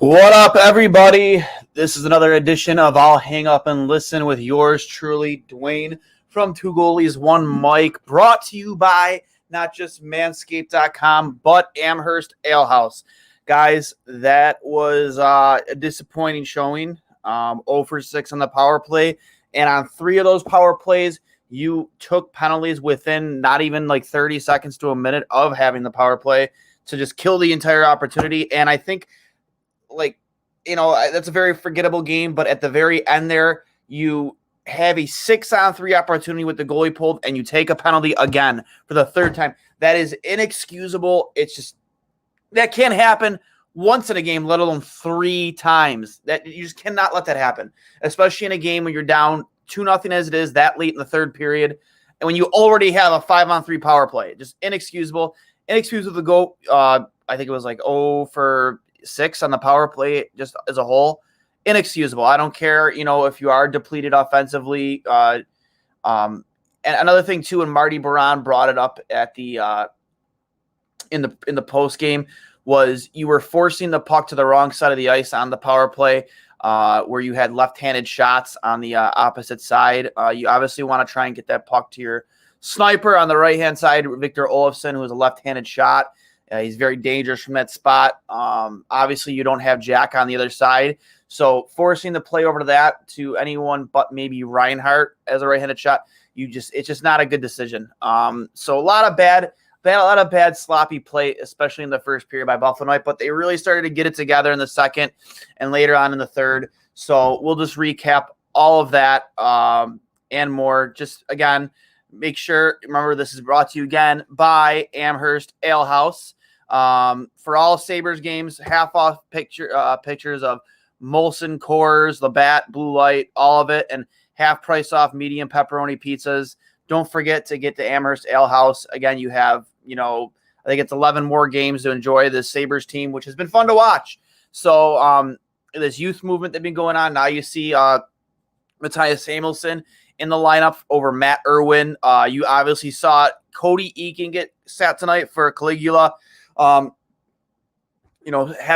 What up, everybody? This is another edition of I'll Hang Up and Listen with yours truly, Duane from Two Goalies, One Mic, brought to you by not just Manscaped.com, but Amherst Ale House. Guys, that was a disappointing showing. 0 for 6 on the power play, and on 3 of those power plays, you took penalties within not even like 30 seconds to a minute of having the power play to just kill the entire opportunity. And I think that's a very forgettable game, but at the very end there, you have a 6-on-3 opportunity with the goalie pulled, and you take a penalty again for the third time. That is inexcusable. It's just, that can't happen once in a game, let alone 3 times. That you just cannot let that happen, especially in a game when you're down 2-0 as it is that late in the third period, and when you already have a 5-on-3 power play. Just inexcusable. Inexcusable to go, I think it was like 0 for 6 on the power play just as a whole. Inexcusable. I don't care, if you are depleted offensively. And another thing too, and Marty Baron brought it up at the in the post game, was you were forcing the puck to the wrong side of the ice on the power play, where you had left-handed shots on the opposite side. You obviously want to try and get that puck to your sniper on the right-hand side, Victor Olofsson, who is a left-handed shot. He's very dangerous from that spot. Obviously, you don't have Jack on the other side. So forcing the play over to that to anyone but maybe Reinhart as a right-handed shot, it's just not a good decision. So a lot of bad sloppy play, especially in the first period by Buffalo Night, but they really started to get it together in the second and later on in the third. So we'll just recap all of that and more. Just again, remember, this is brought to you again by Amherst Ale House. For all Sabres games, half off pictures of Molson Coors, Labatt, Blue Light, all of it, and half price off medium pepperoni pizzas. Don't forget to get to Amherst Ale House. Again, you have, I think it's 11 more games to enjoy this Sabres team, which has been fun to watch. So this youth movement that's been going on, now you see Matthias Samuelsson in the lineup over Matt Irwin. You obviously saw Cody Eakin get sat tonight for Caligula. Having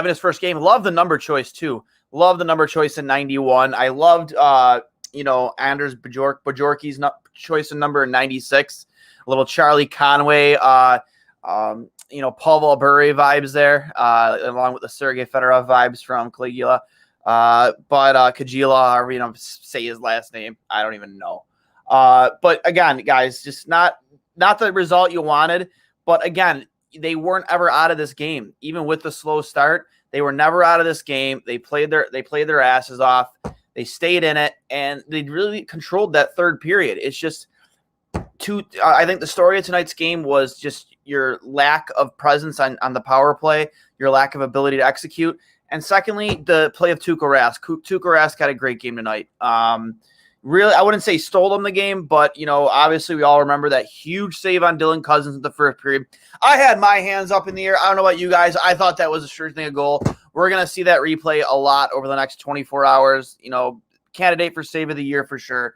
his first game. Love the number choice too. Love the number choice in 91. I loved Anders Bajorki's choice in number 96. A little Charlie Conway, Pavel Bure vibes there, along with the Sergei Fedorov vibes from Caligula. But Kajila, however say his last name, I don't even know. But again, guys, just not the result you wanted. But again, they weren't ever out of this game, even with the slow start. They were never out of this game. They played their asses off. They stayed in it, and they really controlled that third period. It's just I think the story of tonight's game was just your lack of presence on the power play, your lack of ability to execute. And secondly, the play of Tuukka Rask. Tuukka Rask had a great game tonight. Really, I wouldn't say stole him the game, but, obviously we all remember that huge save on Dylan Cousins in the first period. I had my hands up in the air. I don't know about you guys. I thought that was a sure thing, a goal. We're going to see that replay a lot over the next 24 hours. Candidate for save of the year for sure.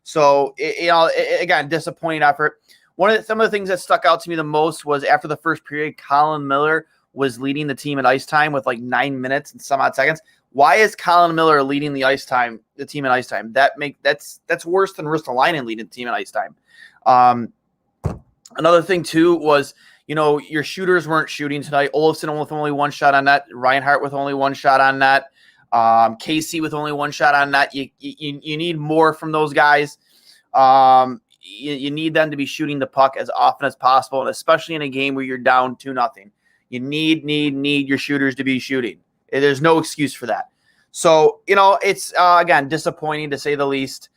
So, again, disappointing effort. Some of the things that stuck out to me the most was after the first period, Colin Miller was leading the team at ice time with like 9 minutes and some odd seconds. Why is Colin Miller leading the team in ice time? That's worse than Ristolainen leading the team in ice time. Another thing too was, your shooters weren't shooting tonight. Olofsson with only 1 shot on net, Reinhart with only 1 shot on net, Casey with only 1 shot on net. You need more from those guys. You need them to be shooting the puck as often as possible, and especially in a game where you're down 2-0. You need your shooters to be shooting. There's no excuse for that. So, it's, again, disappointing to say the least.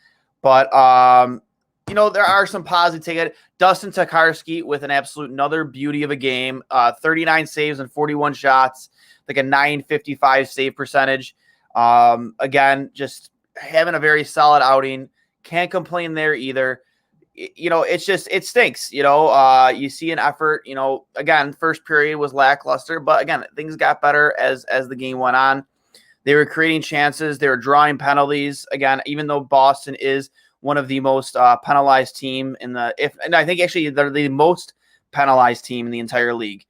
But, there are some positive take it. Dustin Tokarski with an absolute another beauty of a game. 39 saves and 41 shots, like a .955 save percentage. Again, just having a very solid outing. Can't complain there either. It stinks. You see an effort. Again, first period was lackluster, but again, things got better as the game went on. They were creating chances. They were drawing penalties. Again, even though Boston is one of the most penalized team and I think actually they're the most penalized team in the entire league.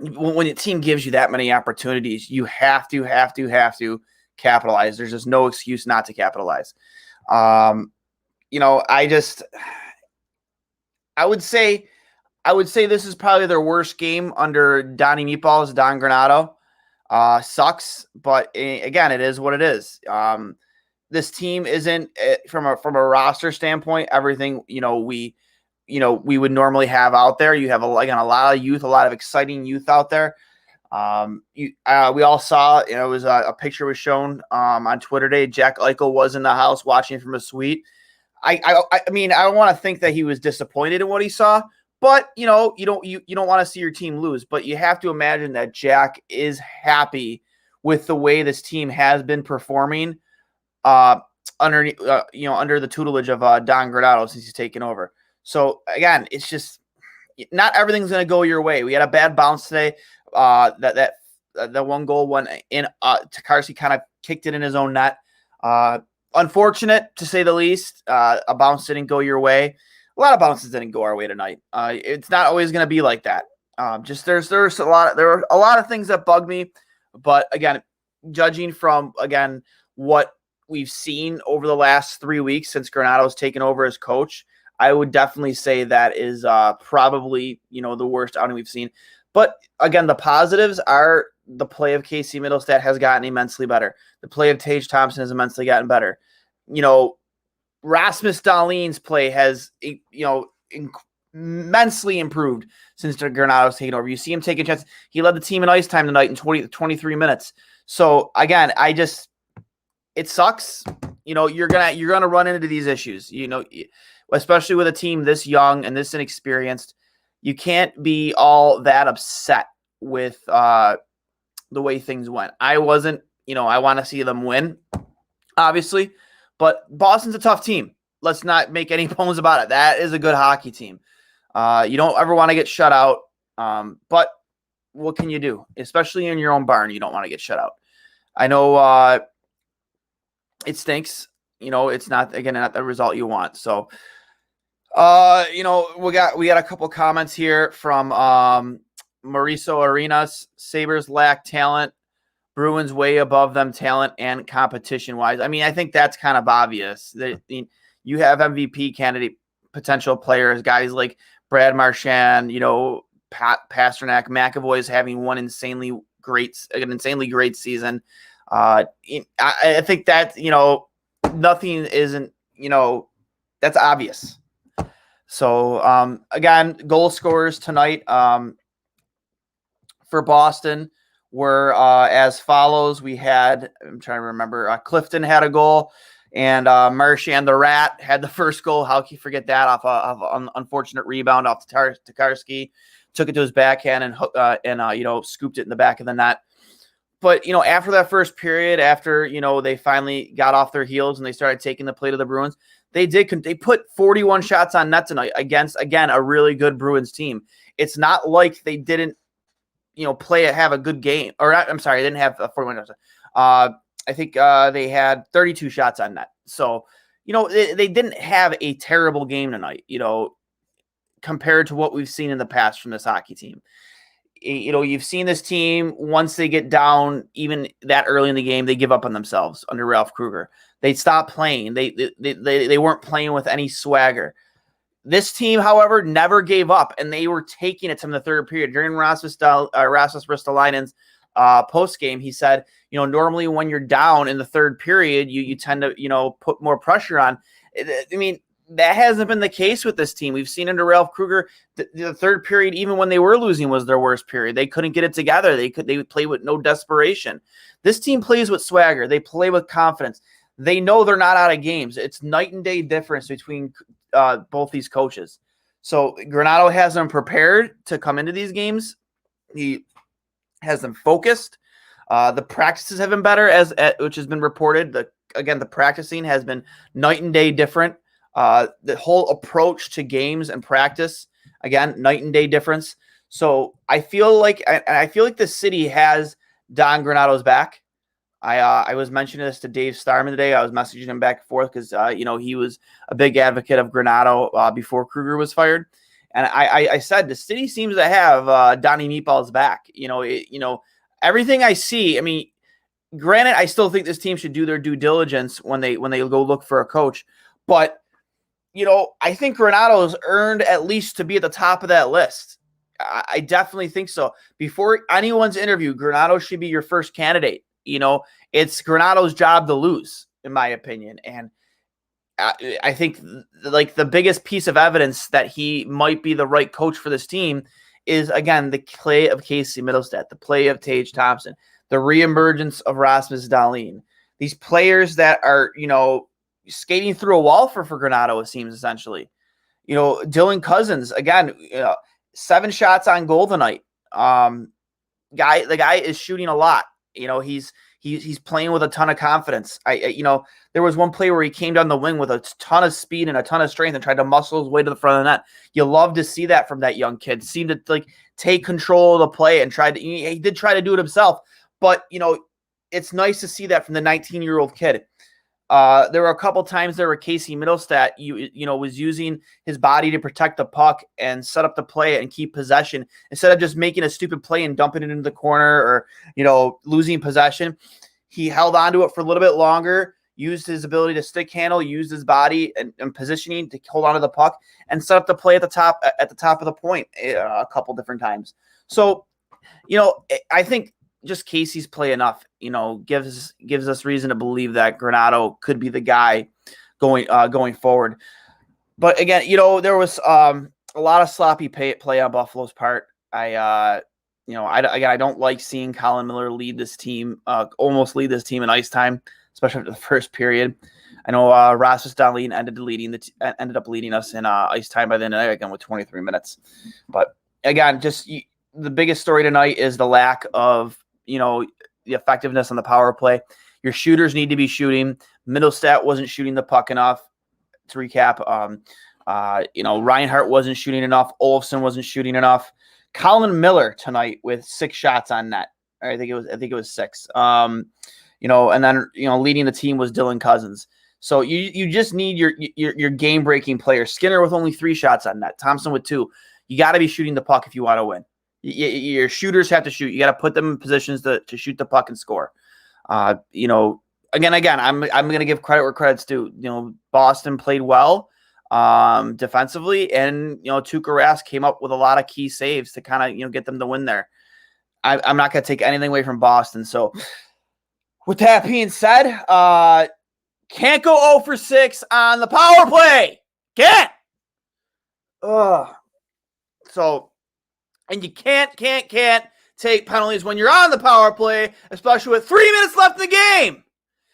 when a team gives you that many opportunities, you have to capitalize. There's just no excuse not to capitalize. I would say this is probably their worst game under Donnie Meatballs, Don Granato. Sucks, but again, it is what it is. This team isn't from a roster standpoint everything we would normally have out there. You have a lot of youth, a lot of exciting youth out there. We all saw, it was a picture was shown on Twitter today. Jack Eichel was in the house watching from a suite. I mean, I don't want to think that he was disappointed in what he saw, but you don't want to see your team lose, but you have to imagine that Jack is happy with the way this team has been performing under the tutelage of Don Granato since he's taken over. So again, it's just not everything's going to go your way. We had a bad bounce today. That one goal went in. Tokarski kind of kicked it in his own net. Unfortunate to say the least. A bounce didn't go your way. A lot of bounces didn't go our way tonight. It's not always going to be like that. There are a lot of things that bug me, but again, judging from what we've seen over the last 3 weeks since Granato's taken over as coach, I would definitely say that is probably the worst outing we've seen. But again, the positives are the play of Casey Middlestat has gotten immensely better. The play of Tage Thompson has immensely gotten better. Rasmus Dahlin's play has immensely improved since Granato's taken over. You see him taking chances. He led the team in ice time tonight in 23 minutes. So again, it sucks. You're gonna run into these issues. Especially with a team this young and this inexperienced. You can't be all that upset with the way things went. I wasn't. I want to see them win, obviously, but Boston's a tough team. Let's not make any bones about it. That is a good hockey team. You don't ever want to get shut out, but what can you do? Especially in your own barn, you don't want to get shut out. I know it stinks. It's not the result you want. So, we got a couple comments here from Mauricio Arenas. Sabres lack talent. Bruins way above them talent and competition wise. I mean, I think that's kind of obvious. You have MVP candidate potential players, guys like Brad Marchand, Pasternak, McAvoy is having an insanely great season. I think that, nothing isn't, that's obvious. So, again, goal scorers tonight for Boston were as follows. We had, I'm trying to remember, Clifton had a goal, and Marchand the Rat had the first goal. How can you forget that off an unfortunate rebound off Tokarski? Took it to his backhand and scooped it in the back of the net. But, after that first period, after, they finally got off their heels and they started taking the plate of the Bruins, they put 41 shots on net tonight against, again, a really good Bruins team. It's not like they didn't, have a good game. Or, I'm sorry, they didn't have 41 shots. I think they had 32 shots on net. So, they didn't have a terrible game tonight, compared to what we've seen in the past from this hockey team. You've seen this team, once they get down, even that early in the game, they give up on themselves under Ralph Kruger. They stop playing. They weren't playing with any swagger. This team, however, never gave up, and they were taking it from the third period. During Rasmus Ristolainen's post game, he said, normally when you're down in the third period, you tend to, put more pressure on. I mean, that hasn't been the case with this team. We've seen under Ralph Kruger, the third period, even when they were losing, was their worst period. They couldn't get it together. They play with no desperation. This team plays with swagger. They play with confidence. They know they're not out of games. It's night and day difference between both these coaches. So Granato has them prepared to come into these games. He has them focused. The practices have been better, which has been reported. The practicing has been night and day different. The whole approach to games and practice, again, night and day difference. So I feel like the city has Don Granato's back. I was mentioning this to Dave Starman today. I was messaging him back and forth because he was a big advocate of Granato before Kruger was fired, And I said the city seems to have Donnie Meatball's back. Everything I see. I mean, granted, I still think this team should do their due diligence when they go look for a coach. But I think Granato's earned at least to be at the top of that list. I definitely think so. Before anyone's interview, Granato should be your first candidate. It's Granato's job to lose, in my opinion. And I think like the biggest piece of evidence that he might be the right coach for this team is, again, the play of Casey Middlestat, the play of Tage Thompson, the reemergence of Rasmus Dahlin. These players that are, skating through a wall for Granato, it seems, essentially. Dylan Cousins, again, 7 shots on goal tonight. The guy is shooting a lot. He's playing with a ton of confidence. There was one play where he came down the wing with a ton of speed and a ton of strength and tried to muscle his way to the front of the net. You love to see that from that young kid. Seemed to take control of the play and he did try to do it himself. But, it's nice to see that from the 19-year-old kid. There were a couple times there where Casey Middlestat, was using his body to protect the puck and set up the play and keep possession instead of just making a stupid play and dumping it into the corner or, losing possession. He held on to it for a little bit longer, used his ability to stick handle, used his body and positioning to hold on to the puck and set up the play at the top of the point a couple different times. So, I think just Casey's play enough, gives us reason to believe that Granato could be the guy going forward. But again, there was a lot of sloppy play on Buffalo's part. I don't like seeing Colin Miller lead this team, almost lead this team in ice time, especially after the first period. I know Rasmus Dahlin ended up leading us in ice time by the end of the night, again with 23 minutes. But again, the biggest story tonight is the lack of the effectiveness on the power play. Your shooters need to be shooting. Middlestat wasn't shooting the puck enough. To recap, Reinhart wasn't shooting enough. Olofsson wasn't shooting enough. Colin Miller tonight with 6 shots on net. I think it was 6. And then leading the team was Dylan Cousins. So you just need your game breaking players. Skinner with only 3 shots on net. Thompson with 2. You got to be shooting the puck if you want to win. Your shooters have to shoot. You got to put them in positions to shoot the puck and score. Again, I'm going to give credit where credit's due. Boston played well defensively, and Tuukka Rask came up with a lot of key saves to kind of get them to win there. I'm not going to take anything away from Boston. So, with that being said, can't go 0 for 6 on the power play. Can't. So. And you can't take penalties when you're on the power play, especially with 3 minutes left in the game.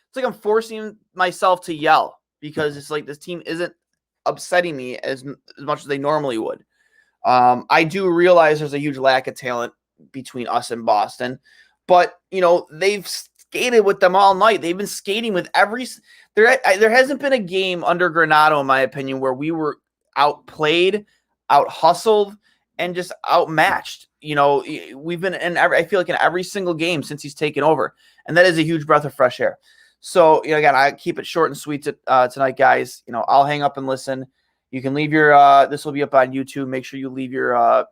It's like I'm forcing myself to yell because it's like this team isn't upsetting me as much as they normally would. I do realize there's a huge lack of talent between us and Boston, but they've skated with them all night. They've been skating with there hasn't been a game under Granato, in my opinion, where we were outplayed, out-hustled, and just outmatched. We've been I feel like in every single game since he's taken over, and that is a huge breath of fresh air. So, again, I keep it short and sweet tonight, guys. I'll hang up and listen. You can leave your this will be up on YouTube. Make sure you leave your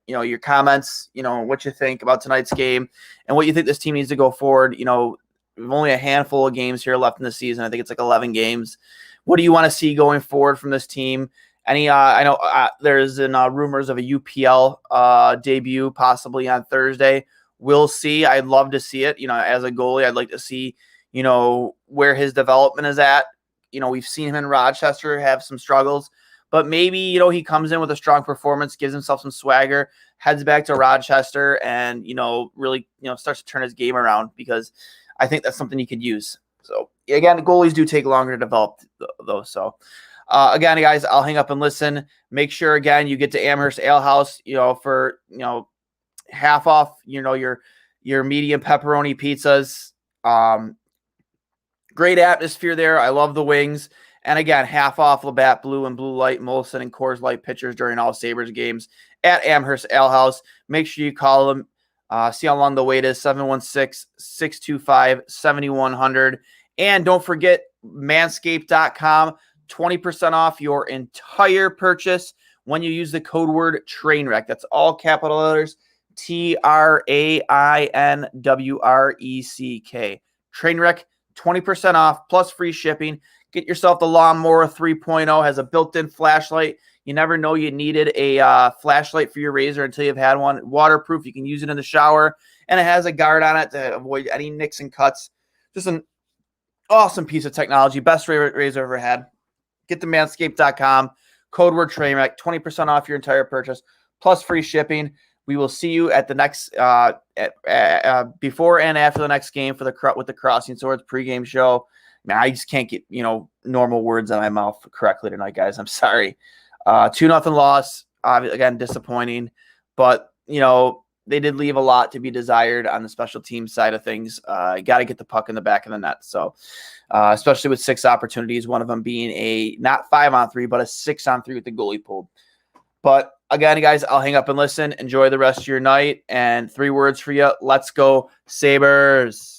your comments, what you think about tonight's game and what you think this team needs to go forward. We've only a handful of games here left in the season. I think it's like 11 games. What do you want to see going forward from this team? I know there's rumors of a UPL debut possibly on Thursday. We'll see. I'd love to see it. As a goalie, I'd like to see, where his development is at. We've seen him in Rochester have some struggles, but maybe, he comes in with a strong performance, gives himself some swagger, heads back to Rochester and, really, starts to turn his game around because I think that's something he could use. So again, goalies do take longer to develop though. So, again, guys, I'll hang up and listen. Make sure, again, you get to Amherst Ale House, for, half off, your medium pepperoni pizzas. Great atmosphere there. I love the wings. And again, half off Labatt Blue and Blue Light, Molson, and Coors Light pitchers during all Sabres games at Amherst Ale House. Make sure you call them. See how long the wait is, 716-625-7100. And don't forget, manscaped.com. 20% off your entire purchase when you use the code word Trainwreck. That's all capital letters, TRAINWRECK. Trainwreck, 20% off plus free shipping. Get yourself the Lawnmower 3.0, has a built-in flashlight. You never know you needed a flashlight for your razor until you've had one. Waterproof, you can use it in the shower, and it has a guard on it to avoid any nicks and cuts. Just an awesome piece of technology. Best razor I've ever had. Get to manscaped.com. Code word Trainwreck, 20% off your entire purchase, plus free shipping. We will see you at the next before and after the next game for with the Crossing Swords pregame show. Man, I just can't get normal words out of my mouth correctly tonight, guys. I'm sorry. 2-0 loss. Again, disappointing, but they did leave a lot to be desired on the special team side of things. Got to get the puck in the back of the net. So, especially with 6 opportunities, one of them being a not 5-on-3, but a 6-on-3 with the goalie pulled. But again, guys, I'll hang up and listen. Enjoy the rest of your night. And 3 words for you. Let's go Sabres.